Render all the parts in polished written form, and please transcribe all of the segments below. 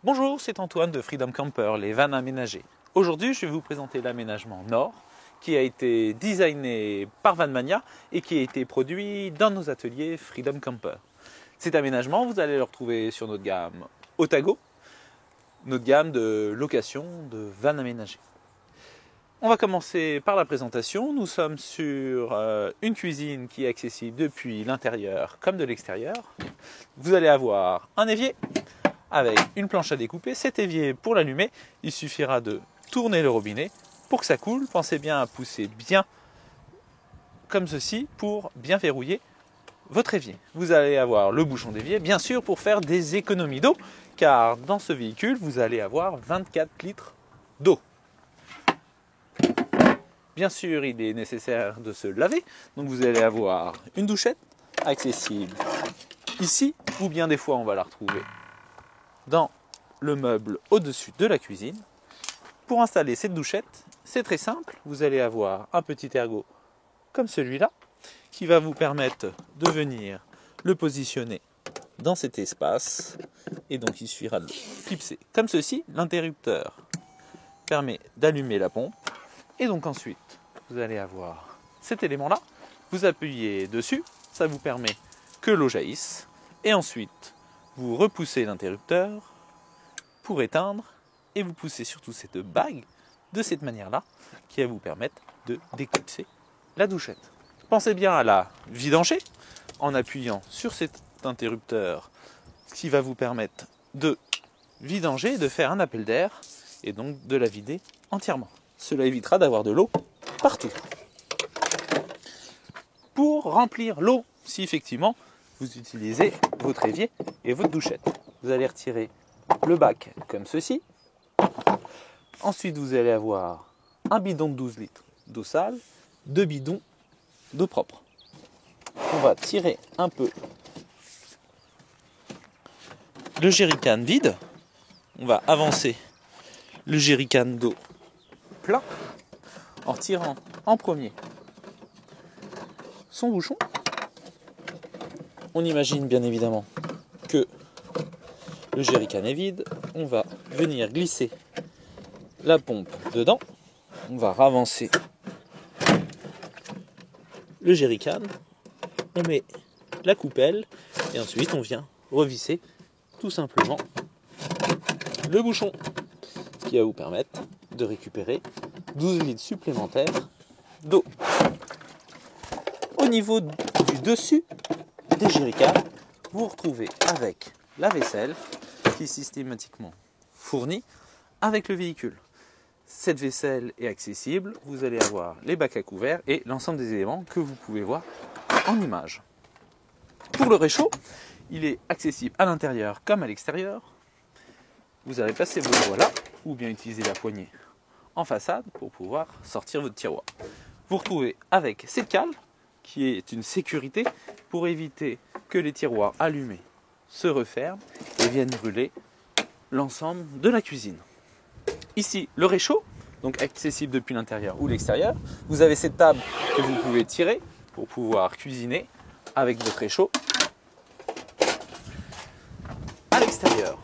Bonjour, c'est Antoine de Freedom Camper, les vannes aménagées. Aujourd'hui, je vais vous présenter l'aménagement Nord qui a été designé par Vanmania et qui a été produit dans nos ateliers Freedom Camper. Cet aménagement, vous allez le retrouver sur notre gamme Otago, notre gamme de location de vannes aménagées. On va commencer par la présentation. Nous sommes sur une cuisine qui est accessible depuis l'intérieur comme de l'extérieur. Vous allez avoir un évier avec une planche à découper. Cet évier, pour l'allumer, il suffira de tourner le robinet pour que ça coule. Pensez bien à pousser bien comme ceci pour bien verrouiller votre évier. Vous allez avoir le bouchon d'évier, bien sûr pour faire des économies d'eau, car dans ce véhicule, vous allez avoir 24 litres d'eau. Bien sûr, il est nécessaire de se laver, donc vous allez avoir une douchette accessible ici, ou bien des fois on va la retrouver dans le meuble au-dessus de la cuisine. Pour installer cette douchette, c'est très simple, vous allez avoir un petit ergot comme celui-là, qui va vous permettre de venir le positionner dans cet espace, et donc il suffira de le clipser comme ceci. L'interrupteur permet d'allumer la pompe. Et donc ensuite, vous allez avoir cet élément-là, vous appuyez dessus, ça vous permet que l'eau jaillisse, et ensuite, vous repoussez l'interrupteur pour éteindre, et vous poussez surtout cette bague de cette manière-là, qui va vous permettre de déclipser la douchette. Pensez bien à la vidanger, en appuyant sur cet interrupteur, qui va vous permettre de vidanger, de faire un appel d'air, et donc de la vider entièrement. Cela évitera d'avoir de l'eau partout. Pour remplir l'eau, si effectivement vous utilisez votre évier et votre douchette, vous allez retirer le bac comme ceci. Ensuite, vous allez avoir un bidon de 12 litres d'eau sale, 2 bidons d'eau propre. On va tirer un peu le jerrycan vide. On va avancer le jerrycan d'eau plein en retirant en premier son bouchon. On imagine bien évidemment que le jerrycan est vide. On va venir glisser la pompe dedans. On va ravancer le jerrycan. On met la coupelle et ensuite on vient revisser tout simplement le bouchon, ce qui va vous permettre de récupérer 12 litres supplémentaires d'eau. Au niveau du dessus des jerrycans, vous retrouvez avec la vaisselle qui est systématiquement fournie avec le véhicule. Cette vaisselle est accessible, vous allez avoir les bacs à couverts et l'ensemble des éléments que vous pouvez voir en image. Pour le réchaud, il est accessible à l'intérieur comme à l'extérieur. Vous allez placer vos doigts là, ou bien utiliser la poignée en façade pour pouvoir sortir votre tiroir. Vous retrouvez avec cette cale qui est une sécurité pour éviter que les tiroirs allumés se referment et viennent brûler l'ensemble de la cuisine. Ici, le réchaud, donc accessible depuis l'intérieur ou l'extérieur. Vous avez cette table que vous pouvez tirer pour pouvoir cuisiner avec votre réchaud à l'extérieur.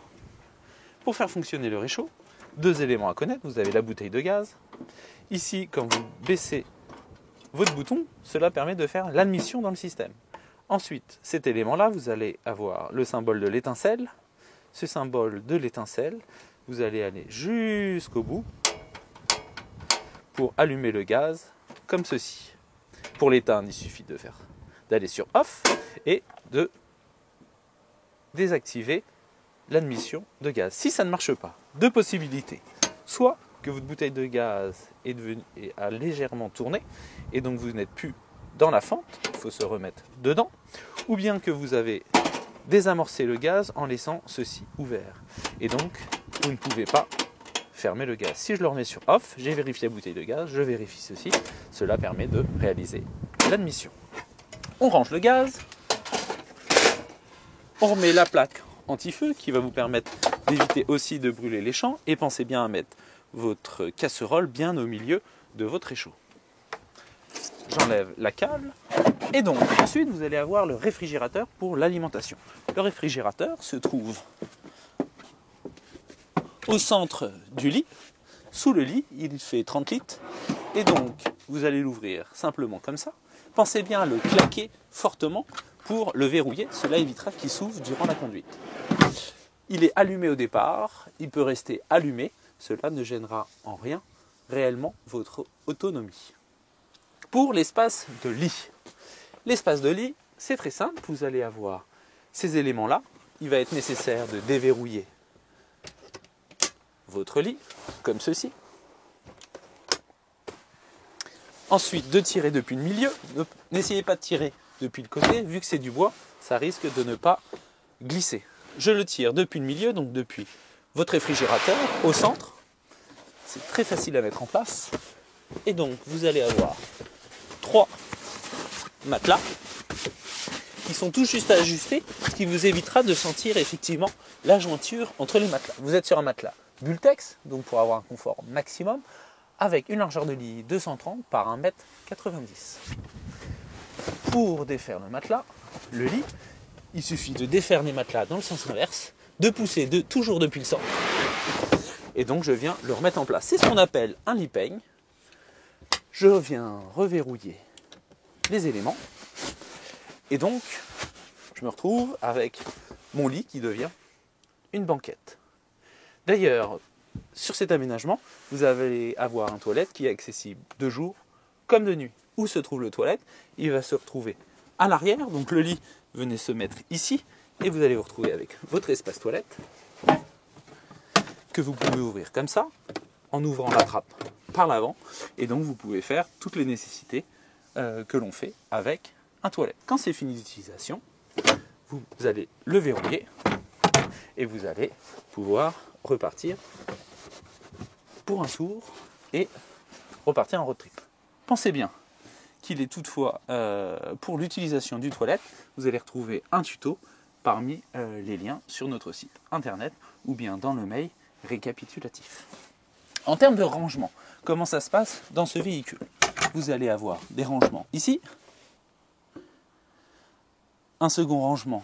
Pour faire fonctionner le réchaud, 2 éléments à connaître. Vous avez la bouteille de gaz. Ici, quand vous baissez votre bouton, cela permet de faire l'admission dans le système. Ensuite, cet élément-là, vous allez avoir le symbole de l'étincelle. Ce symbole de l'étincelle, vous allez aller jusqu'au bout pour allumer le gaz comme ceci. Pour l'éteindre, il suffit d'aller sur Off et de désactiver l'admission de gaz. Si ça ne marche pas, 2 possibilités. Soit que votre bouteille de gaz a légèrement tourné et donc vous n'êtes plus dans la fente, il faut se remettre dedans, ou bien que vous avez désamorcé le gaz en laissant ceci ouvert. Et donc, vous ne pouvez pas fermer le gaz. Si je le remets sur Off, j'ai vérifié la bouteille de gaz, je vérifie ceci, cela permet de réaliser l'admission. On range le gaz, on remet la plaque anti-feu qui va vous permettre d'éviter aussi de brûler les champs, et pensez bien à mettre votre casserole bien au milieu de votre réchaud. J'enlève la cale et donc ensuite vous allez avoir le réfrigérateur pour l'alimentation. Le réfrigérateur se trouve au centre du lit. Sous le lit, il fait 30 litres. Et donc, vous allez l'ouvrir simplement comme ça. Pensez bien à le claquer fortement pour le verrouiller. Cela évitera qu'il s'ouvre durant la conduite. Il est allumé au départ. Il peut rester allumé. Cela ne gênera en rien réellement votre autonomie. Pour l'espace de lit. L'espace de lit, c'est très simple. Vous allez avoir ces éléments-là. Il va être nécessaire de déverrouiller votre lit, comme ceci. Ensuite, de tirer depuis le milieu. N'essayez pas de tirer depuis le côté, vu que c'est du bois, ça risque de ne pas glisser. Je le tire depuis le milieu, donc depuis votre réfrigérateur, au centre. C'est très facile à mettre en place. Et donc, vous allez avoir 3 matelas qui sont tout juste à ajuster, ce qui vous évitera de sentir effectivement la jointure entre les matelas. Vous êtes sur un matelas Bultex, donc pour avoir un confort maximum, avec une largeur de lit 230 par 1,90 m. Pour défaire le matelas, le lit, il suffit de défaire les matelas dans le sens inverse, de pousser toujours depuis le centre, et donc je viens le remettre en place. C'est ce qu'on appelle un lit peigne. Je viens reverrouiller les éléments, et donc je me retrouve avec mon lit qui devient une banquette. D'ailleurs, sur cet aménagement, vous allez avoir un toilette qui est accessible de jour comme de nuit. Où se trouve le toilette? Il va se retrouver à l'arrière, donc le lit venez se mettre ici, et vous allez vous retrouver avec votre espace toilette, que vous pouvez ouvrir comme ça, en ouvrant la trappe par l'avant, et donc vous pouvez faire toutes les nécessités que l'on fait avec un toilette. Quand c'est fini d'utilisation, vous allez le verrouiller, et vous allez pouvoir repartir pour un tour et repartir en road trip. Pensez bien qu'il est toutefois, pour l'utilisation du toilette, vous allez retrouver un tuto parmi les liens sur notre site internet ou bien dans le mail récapitulatif. En termes de rangement, comment ça se passe dans ce véhicule? Vous allez avoir des rangements ici, un second rangement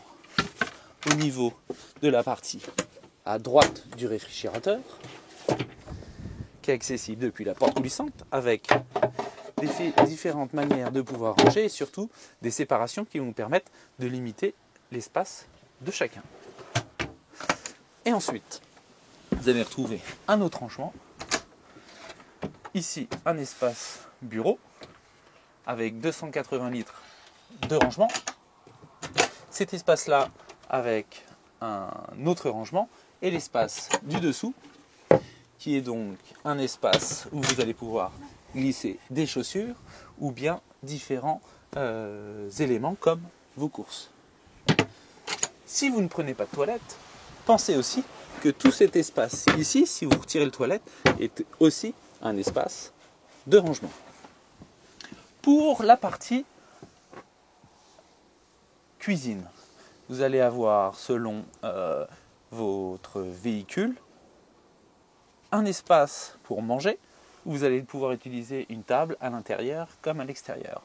au niveau de la partie à droite du réfrigérateur, qui est accessible depuis la porte coulissante, avec différentes manières de pouvoir ranger et surtout des séparations qui vont nous permettre de limiter l'espace de chacun. Et ensuite, vous allez retrouver un autre rangement. Ici, un espace bureau avec 280 litres de rangement. Cet espace-là avec un autre rangement et l'espace du dessous qui est donc un espace où vous allez pouvoir glisser des chaussures ou bien différents éléments comme vos courses. Si vous ne prenez pas de toilette, pensez aussi que tout cet espace ici, si vous retirez le toilette, est aussi un espace de rangement. Pour la partie cuisine, vous allez avoir, selon votre véhicule, un espace pour manger, où vous allez pouvoir utiliser une table à l'intérieur comme à l'extérieur.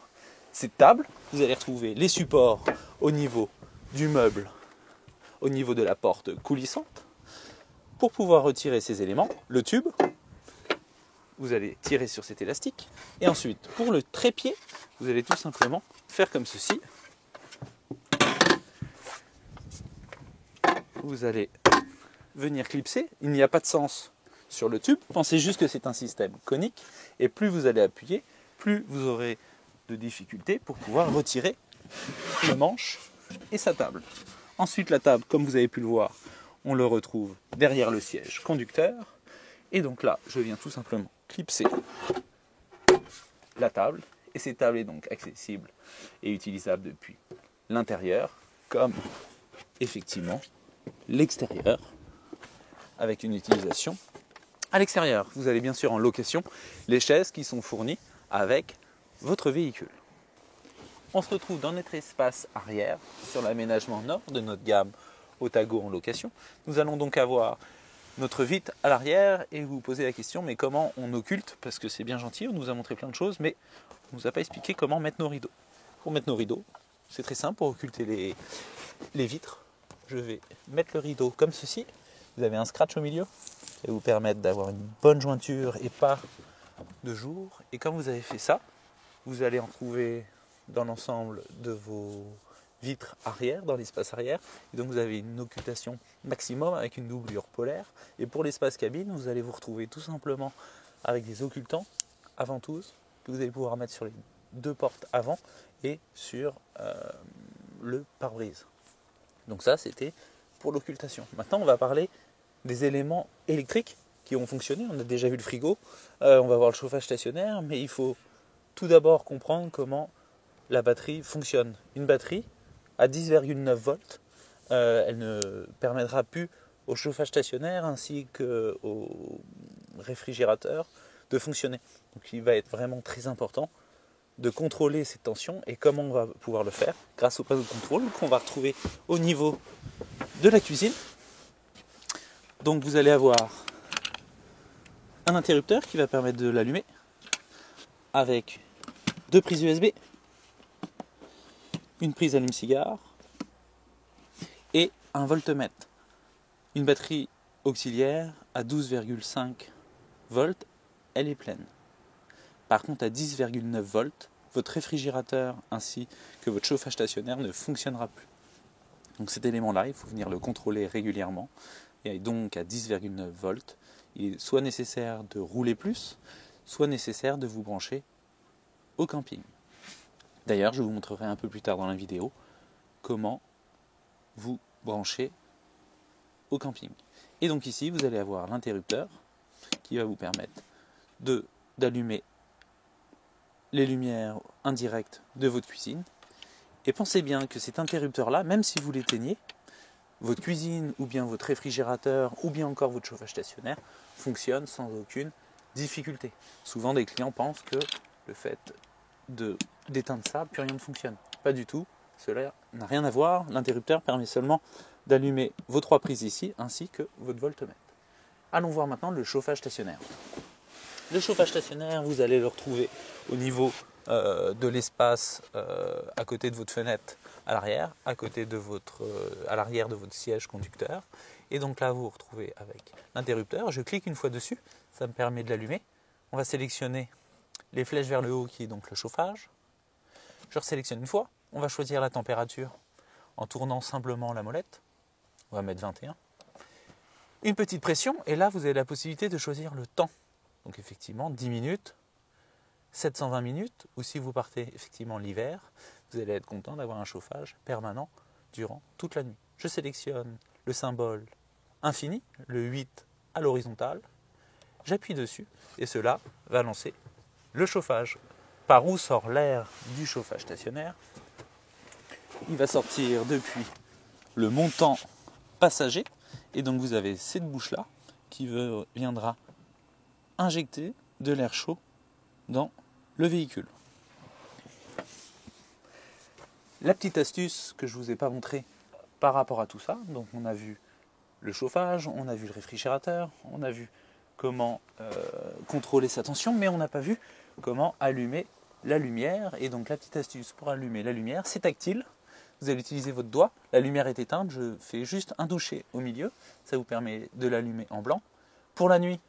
Cette table, vous allez retrouver les supports au niveau du meuble, au niveau de la porte coulissante. Pour pouvoir retirer ces éléments, le tube, vous allez tirer sur cet élastique. Et ensuite, pour le trépied, vous allez tout simplement faire comme ceci. Vous allez venir clipser. Il n'y a pas de sens sur le tube. Pensez juste que c'est un système conique. Et plus vous allez appuyer, plus vous aurez de difficultés pour pouvoir retirer le manche et sa table. Ensuite, la table, comme vous avez pu le voir, on le retrouve derrière le siège conducteur. Et donc là, je viens tout simplement clipser la table. Et cette table est donc accessible et utilisable depuis l'intérieur comme effectivement l'extérieur, avec une utilisation à l'extérieur. Vous avez bien sûr en location les chaises qui sont fournies avec votre véhicule. On se retrouve dans notre espace arrière sur l'aménagement nord de notre gamme Otago en location. Nous allons donc avoir notre vitre à l'arrière et vous posez la question, mais comment on occulte? Parce que c'est bien gentil, on nous a montré plein de choses, mais on ne nous a pas expliqué comment mettre nos rideaux. Pour mettre nos rideaux, c'est très simple. Pour occulter les vitres, je vais mettre le rideau comme ceci. Vous avez un scratch au milieu. et vous permettre d'avoir une bonne jointure et pas de jour. Et quand vous avez fait ça, vous allez en trouver dans l'ensemble de vos vitres arrière, dans l'espace arrière. Et donc vous avez une occultation maximum avec une doublure polaire. Et pour l'espace cabine, vous allez vous retrouver tout simplement avec des occultants avant-tous que vous allez pouvoir mettre sur les deux portes avant et sur le pare-brise. Donc ça, c'était pour l'occultation. Maintenant, on va parler des éléments électriques qui ont fonctionné. On a déjà vu le frigo, on va voir le chauffage stationnaire, mais il faut tout d'abord comprendre comment la batterie fonctionne. Une batterie à 10,9 volts, elle ne permettra plus au chauffage stationnaire ainsi qu'au réfrigérateur de fonctionner. Donc il va être vraiment très important de contrôler ces tensions. Et comment on va pouvoir le faire? Grâce au panneau de contrôle qu'on va retrouver au niveau de la cuisine. Donc vous allez avoir un interrupteur qui va permettre de l'allumer avec deux prises USB, une prise allume-cigare et un voltmètre. Une batterie auxiliaire à 12,5 volts, elle est pleine. Par contre, à 10,9 volts, votre réfrigérateur ainsi que votre chauffage stationnaire ne fonctionnera plus. Donc cet élément-là, il faut venir le contrôler régulièrement. Et donc à 10,9 volts, il est soit nécessaire de rouler plus, soit nécessaire de vous brancher au camping. D'ailleurs, je vous montrerai un peu plus tard dans la vidéo comment vous brancher au camping. Et donc ici, vous allez avoir l'interrupteur qui va vous permettre d'allumer les lumières indirectes de votre cuisine. Et pensez bien que cet interrupteur-là, même si vous l'éteignez, votre cuisine ou bien votre réfrigérateur ou bien encore votre chauffage stationnaire fonctionne sans aucune difficulté. Souvent, des clients pensent que le fait d'éteindre ça, plus rien ne fonctionne. Pas du tout, cela n'a rien à voir. L'interrupteur permet seulement d'allumer vos trois prises ici ainsi que votre voltmètre. Allons voir maintenant le chauffage stationnaire. Le chauffage stationnaire, vous allez le retrouver au niveau de l'espace à côté de votre fenêtre à l'arrière, à l'arrière de votre siège conducteur. Et donc là, vous vous retrouvez avec l'interrupteur. Je clique une fois dessus, ça me permet de l'allumer. On va sélectionner les flèches vers le haut qui est donc le chauffage. Je resélectionne une fois. On va choisir la température en tournant simplement la molette. On va mettre 21. Une petite pression et là, vous avez la possibilité de choisir le temps. Donc effectivement, 10 minutes, 720 minutes, ou si vous partez effectivement l'hiver, vous allez être content d'avoir un chauffage permanent durant toute la nuit. Je sélectionne le symbole infini, le 8 à l'horizontale, j'appuie dessus et cela va lancer le chauffage. Par où sort l'air du chauffage stationnaire? Il va sortir depuis le montant passager et donc vous avez cette bouche-là qui viendra injecter de l'air chaud dans le véhicule. La petite astuce que je ne vous ai pas montrée par rapport à tout ça, donc on a vu le chauffage, on a vu le réfrigérateur, on a vu comment contrôler sa tension, mais on n'a pas vu comment allumer la lumière. Et donc la petite astuce pour allumer la lumière, c'est tactile. Vous allez utiliser votre doigt, la lumière est éteinte, je fais juste un toucher au milieu, ça vous permet de l'allumer en blanc. Pour la nuit,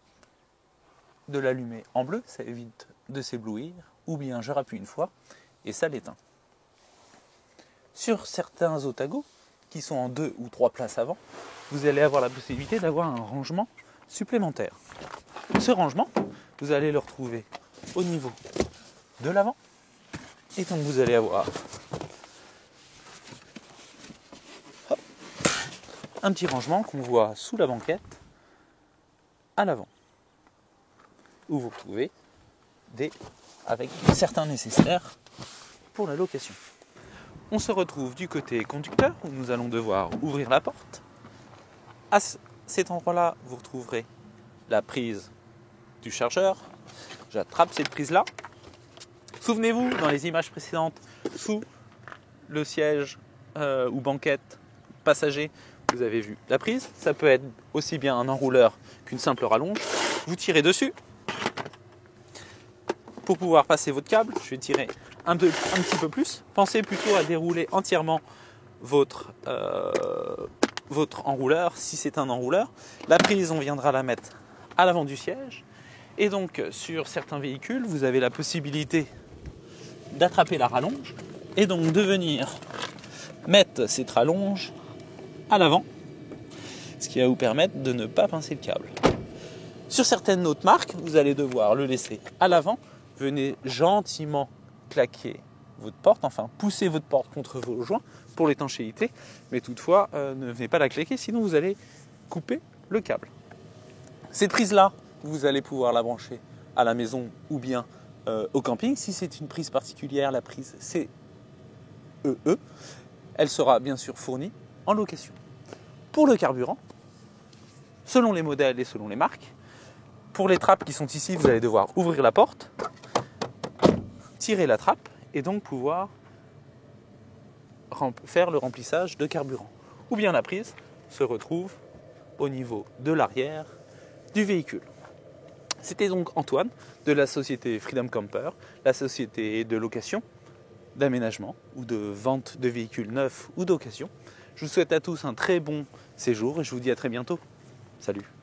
de l'allumer en bleu, ça évite de s'éblouir, ou bien je rappuie une fois et ça l'éteint. Sur certains Otago, qui sont en 2 ou 3 places avant, vous allez avoir la possibilité d'avoir un rangement supplémentaire. Ce rangement, vous allez le retrouver au niveau de l'avant, et donc vous allez avoir un petit rangement qu'on voit sous la banquette à l'avant, où vous retrouvez avec certains nécessaires pour la location. On se retrouve du côté conducteur où nous allons devoir ouvrir la porte. À cet endroit-là, vous retrouverez la prise du chargeur. J'attrape cette prise-là. Souvenez-vous, dans les images précédentes, sous le siège ou banquette passager, vous avez vu la prise. Ça peut être aussi bien un enrouleur qu'une simple rallonge. Vous tirez dessus. Pour pouvoir passer votre câble, je vais tirer un petit peu plus. Pensez plutôt à dérouler entièrement votre enrouleur, si c'est un enrouleur. La prise, on viendra la mettre à l'avant du siège. Et donc sur certains véhicules, vous avez la possibilité d'attraper la rallonge et donc de venir mettre cette rallonge à l'avant, ce qui va vous permettre de ne pas pincer le câble. Sur certaines autres marques, vous allez devoir le laisser à l'avant. Venez gentiment claquer votre porte, enfin pousser votre porte contre vos joints pour l'étanchéité, mais toutefois ne venez pas la claquer, sinon vous allez couper le câble. Cette prise-là, vous allez pouvoir la brancher à la maison ou bien au camping. Si c'est une prise particulière, la prise CEE, elle sera bien sûr fournie en location. Pour le carburant, selon les modèles et selon les marques, pour les trappes qui sont ici, vous allez devoir ouvrir la porte, tirer la trappe et donc pouvoir faire le remplissage de carburant. Ou bien la prise se retrouve au niveau de l'arrière du véhicule. C'était donc Antoine de la société Freedom Camper, la société de location, d'aménagement ou de vente de véhicules neufs ou d'occasion. Je vous souhaite à tous un très bon séjour et je vous dis à très bientôt. Salut!